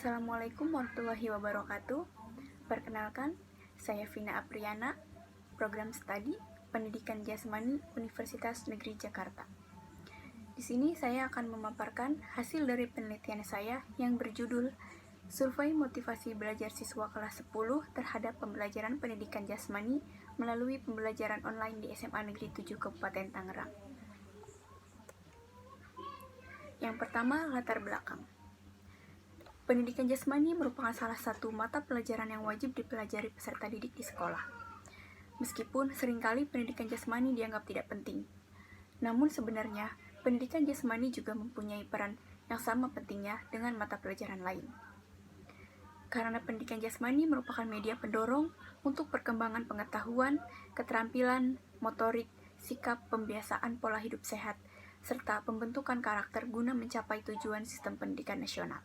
Assalamualaikum warahmatullahi wabarakatuh. Perkenalkan, saya Vina Apriana, Program Studi Pendidikan Jasmani Universitas Negeri Jakarta. Di sini saya akan memaparkan hasil dari penelitian saya yang berjudul Survei Motivasi Belajar Siswa Kelas 10 terhadap Pembelajaran Pendidikan Jasmani melalui pembelajaran online di SMA Negeri 7 Kabupaten Tangerang. Yang pertama, latar belakang. Pendidikan jasmani merupakan salah satu mata pelajaran yang wajib dipelajari peserta didik di sekolah. Meskipun seringkali pendidikan jasmani dianggap tidak penting, namun sebenarnya pendidikan jasmani juga mempunyai peran yang sama pentingnya dengan mata pelajaran lain. Karena pendidikan jasmani merupakan media pendorong untuk perkembangan pengetahuan, keterampilan, motorik, sikap, pembiasaan pola hidup sehat, serta pembentukan karakter guna mencapai tujuan sistem pendidikan nasional.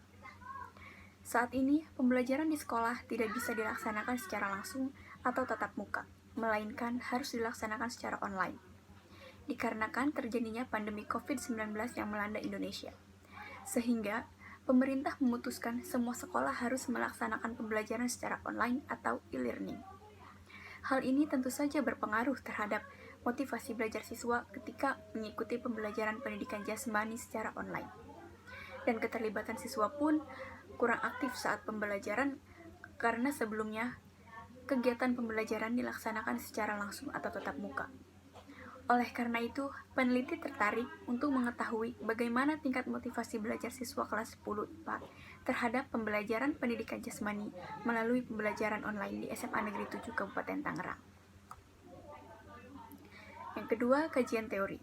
Saat ini, pembelajaran di sekolah tidak bisa dilaksanakan secara langsung atau tatap muka, melainkan harus dilaksanakan secara online. Dikarenakan terjadinya pandemi COVID-19 yang melanda Indonesia. Sehingga, pemerintah memutuskan semua sekolah harus melaksanakan pembelajaran secara online atau e-learning. Hal ini tentu saja berpengaruh terhadap motivasi belajar siswa ketika mengikuti pembelajaran pendidikan jasmani secara online. Dan keterlibatan siswa pun kurang aktif saat pembelajaran karena sebelumnya kegiatan pembelajaran dilaksanakan secara langsung atau tatap muka. Oleh karena itu, peneliti tertarik untuk mengetahui bagaimana tingkat motivasi belajar siswa kelas 10 IPA terhadap pembelajaran pendidikan jasmani melalui pembelajaran online di SMA Negeri 7 Kabupaten Tangerang. Yang kedua, kajian teori.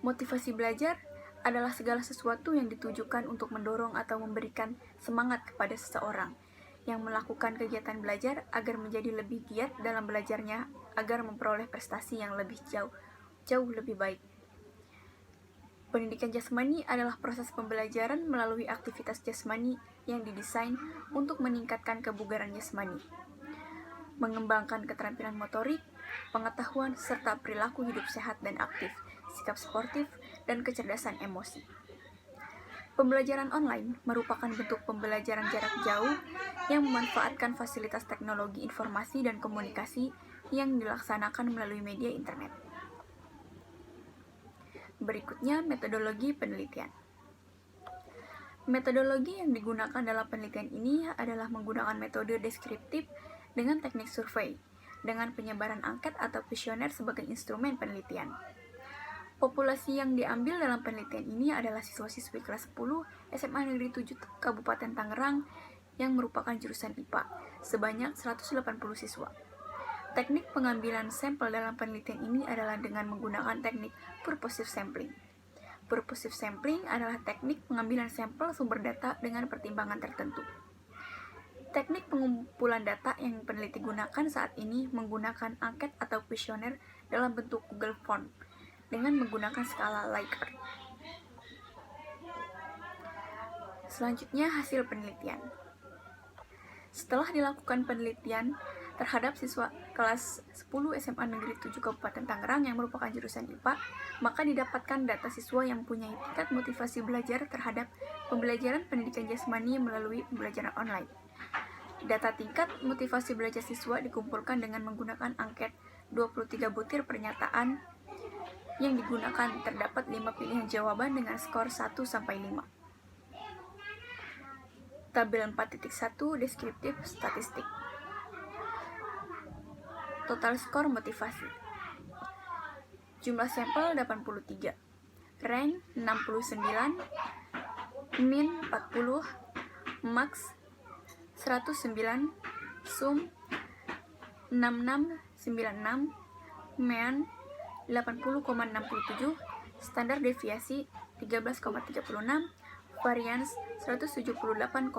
Motivasi belajar adalah segala sesuatu yang ditujukan untuk mendorong atau memberikan semangat kepada seseorang yang melakukan kegiatan belajar agar menjadi lebih giat dalam belajarnya agar memperoleh prestasi yang lebih jauh lebih baik. Pendidikan jasmani adalah proses pembelajaran melalui aktivitas jasmani yang didesain untuk meningkatkan kebugaran jasmani, mengembangkan keterampilan motorik, pengetahuan, serta perilaku hidup sehat dan aktif, sikap sportif, dan kecerdasan emosi. Pembelajaran online merupakan bentuk pembelajaran jarak jauh yang memanfaatkan fasilitas teknologi informasi dan komunikasi yang dilaksanakan melalui media internet. Berikutnya, metodologi penelitian. Metodologi yang digunakan dalam penelitian ini adalah menggunakan metode deskriptif dengan teknik survei, dengan penyebaran angket atau kuesioner sebagai instrumen penelitian. Populasi yang diambil dalam penelitian ini adalah siswa-siswi kelas 10 SMA Negeri 7 Kabupaten Tangerang yang merupakan jurusan IPA, sebanyak 180 siswa. Teknik pengambilan sampel dalam penelitian ini adalah dengan menggunakan teknik purposive sampling. Purposive sampling adalah teknik pengambilan sampel sumber data dengan pertimbangan tertentu. Teknik pengumpulan data yang peneliti gunakan saat ini menggunakan angket atau kuesioner dalam bentuk Google Form dengan menggunakan skala Likert. Selanjutnya, hasil penelitian. Setelah dilakukan penelitian terhadap siswa kelas 10 SMA Negeri 7 Kabupaten Tangerang yang merupakan jurusan IPA, maka didapatkan data siswa yang mempunyai tingkat motivasi belajar terhadap pembelajaran pendidikan jasmani melalui pembelajaran online. Data tingkat motivasi belajar siswa dikumpulkan dengan menggunakan angket 23 butir pernyataan yang digunakan. Terdapat 5 pilihan jawaban dengan skor 1-5. Tabel 4.1 deskriptif statistik. Total skor motivasi. Jumlah sampel 83. Rank 69. Min 40. Max 109. Sum 6696. Mean 80,67, standar deviasi 13,36, varians 178,56.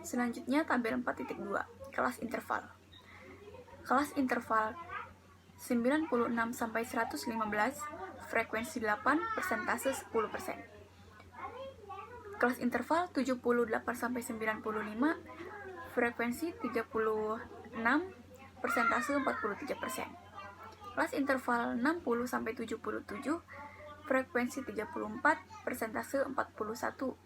Selanjutnya tabel 4.2, kelas interval. Kelas interval 96 sampai 115, frekuensi 8, persentase 10%. Kelas interval 78 sampai 95, frekuensi 36, persentase 43%. Kelas interval 60-77, frekuensi 34, persentase 41%.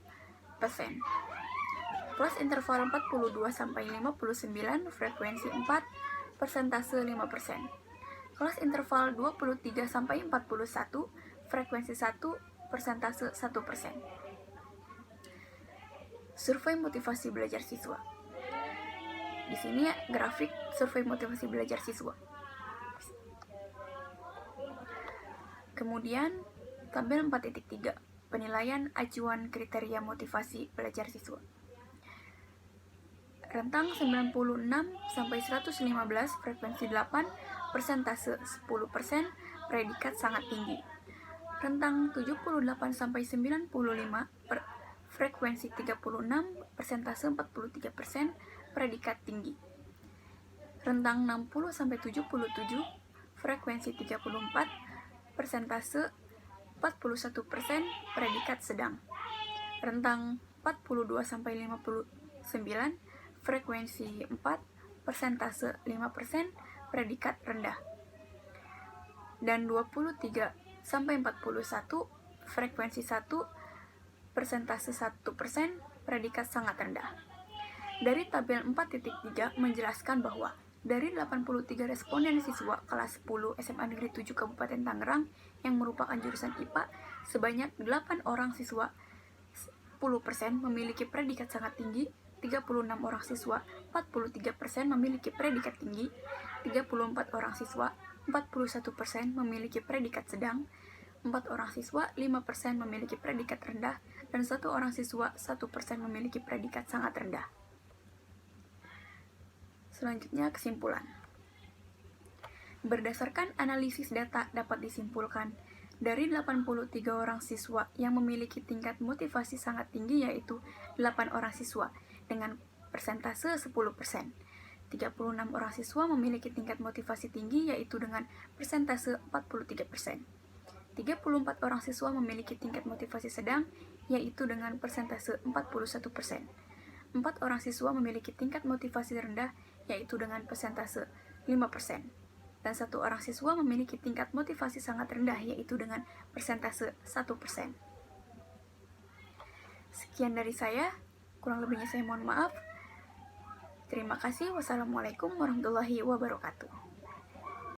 Kelas interval 42-59, frekuensi 4, persentase 5%. Kelas interval 23-41, frekuensi 1, persentase 1%. Survei motivasi belajar siswa. Di sini grafik survei motivasi belajar siswa. Kemudian tabel 4.3, penilaian acuan kriteria motivasi belajar siswa. Rentang 96-115, frekuensi 8, persentase 10%, predikat sangat tinggi. Rentang 78-95, frekuensi 36, persentase 43%, predikat tinggi. Rentang 60-77, frekuensi 34, persentase 41%, predikat sedang. Rentang 42-59, frekuensi 4, persentase 5%, predikat rendah. Dan 23-41, frekuensi 1, persentase 1%, predikat sangat rendah. Dari tabel 4.3 menjelaskan bahwa dari 83 responden siswa kelas 10 SMA Negeri 7 Kabupaten Tangerang yang merupakan jurusan IPA, sebanyak 8 orang siswa 10% memiliki predikat sangat tinggi, 36 orang siswa 43% memiliki predikat tinggi, 34 orang siswa 41% memiliki predikat sedang, 4 orang siswa 5% memiliki predikat rendah, dan 1 orang siswa 1% memiliki predikat sangat rendah. Selanjutnya kesimpulan. Berdasarkan analisis data dapat disimpulkan, dari 83 orang siswa yang memiliki tingkat motivasi sangat tinggi yaitu 8 orang siswa dengan persentase 10%. 36 orang siswa memiliki tingkat motivasi tinggi yaitu dengan persentase 43%. 34 orang siswa memiliki tingkat motivasi sedang yaitu dengan persentase 41%. 4 orang siswa memiliki tingkat motivasi rendah yaitu dengan persentase 5%. Dan 1 orang siswa memiliki tingkat motivasi sangat rendah yaitu dengan persentase 1%. Sekian dari saya, kurang lebihnya saya mohon maaf. Terima kasih. Wassalamualaikum warahmatullahi wabarakatuh.